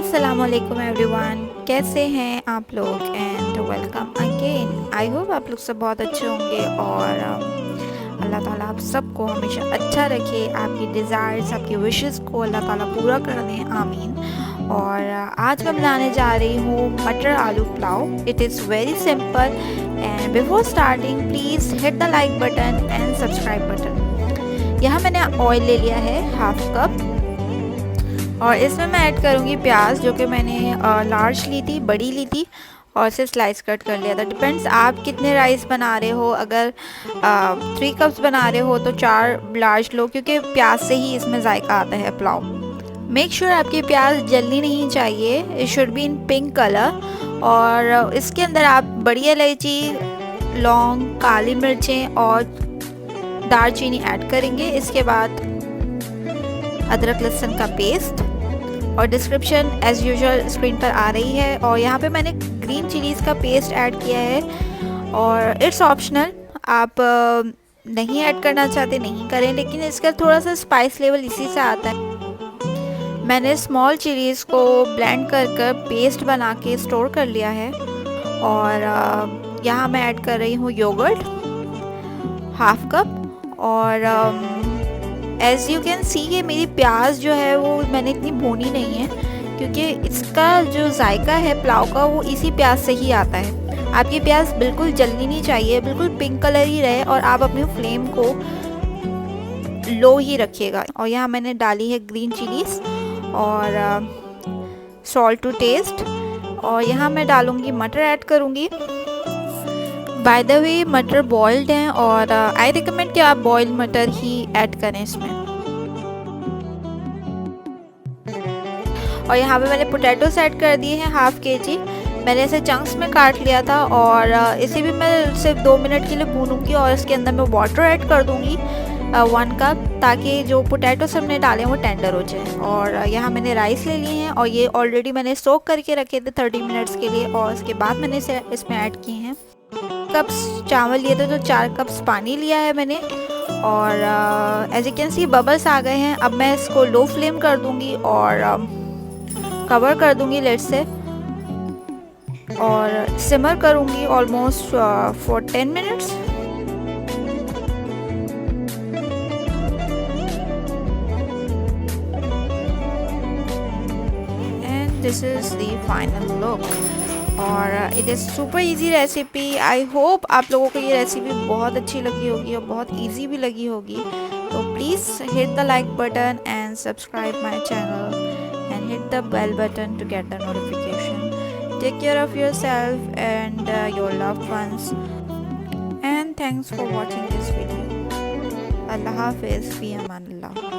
अस्सलामुअलैकुम एवरीवन, कैसे हैं आप लोग and welcome again. I hope आप लोग सब बहुत अच्छे होंगे और अल्लाह ताला आप सबको हमेशा अच्छा रखे, आपकी डिज़ायर्स आपकी विशेस को अल्लाह ताला पूरा कर दें, आमीन। और आज मैं बनाने जा रही हूँ मटर आलू pulao. It is very simple and before starting please hit the like button and subscribe button. यहाँ मैंने ऑयल ले लिया है हाफ कप और इसमें मैं ऐड करूँगी प्याज, जो कि मैंने लार्ज ली थी, बड़ी ली थी और इसे स्लाइस कट कर लिया था। डिपेंड्स आप कितने राइस बना रहे हो। अगर 3 कप्स बना रहे हो तो 4 लार्ज लो, क्योंकि प्याज से ही इसमें जायका आता है पुलाव। मेक श्योर आपकी प्याज जलनी नहीं चाहिए, it should be in pink colour. और इसके अंदर आप बड़ी इलायची, लौंग, काली मिर्चें और दालचीनी ऐड करेंगे। इसके बाद अदरक लहसुन का पेस्ट और डिस्क्रिप्शन एज़ यूजुअल स्क्रीन पर आ रही है। और यहाँ पे मैंने ग्रीन चिलीज़ का पेस्ट ऐड किया है और इट्स ऑप्शनल, आप नहीं ऐड करना चाहते नहीं करें, लेकिन इसका थोड़ा सा स्पाइस लेवल इसी से आता है। मैंने स्मॉल चिलीज़ को ब्लेंड कर पेस्ट बना के स्टोर कर लिया है। और यहाँ मैं ऐड कर रही हूँ योगर्ट हाफ कप। और एज़ यू कैन सी कि मेरी प्याज जो है वो मैंने इतनी भूनी नहीं है, क्योंकि इसका जो जायका है पुलाव का वो इसी प्याज से ही आता है। आपकी प्याज बिल्कुल जलनी नहीं चाहिए, बिल्कुल पिंक कलर ही रहे और आप अपनी फ्लेम को लो ही रखिएगा। और यहाँ मैंने डाली है ग्रीन चिलीज़ और सॉल्ट टू टेस्ट। और यहाँ मैं डालूँगी मटर ऐड करूँगी। बाय द वे मटर बॉइल्ड हैं और आई रिकमेंड कि आप बॉइल्ड मटर ही ऐड करें इसमें। और यहाँ पे मैंने पोटैटोस ऐड कर दिए हैं हाफ केजी। मैंने इसे चंक्स में काट लिया था और इसे भी मैं सिर्फ 2 मिनट के लिए भूनूंगी और इसके अंदर मैं वाटर ऐड कर दूंगी 1 कप, ताकि जो पोटैटोस हमने डाले हैं वो टेंडर हो जाए। और यहाँ मैंने राइस ले लिए हैं और ये ऑलरेडी मैंने सोक करके रखे थे 30 मिनट्स के लिए। और उसके बाद मैंने इसे इसमें ऐड किए हैं। कप्स चावल लिए थे तो 4 कप्स पानी लिया है मैंने। और as you can see bubbles आ गए हैं। अब मैं इसको लो फ्लेम कर दूंगी और कवर कर दूंगी लेट से और सिमर करूंगी almost for 10 minutes. And this is the final look. और it is super easy recipe. I hope आप लोगों को ये रेसिपी बहुत अच्छी लगी होगी और बहुत इजी भी लगी होगी। तो please hit the like button and subscribe my channel and hit the bell button to get the notification. Take care of yourself and your loved ones and thanks for watching this video. अल्लाह हाफिज़, फ़ी अमान अल्लाह।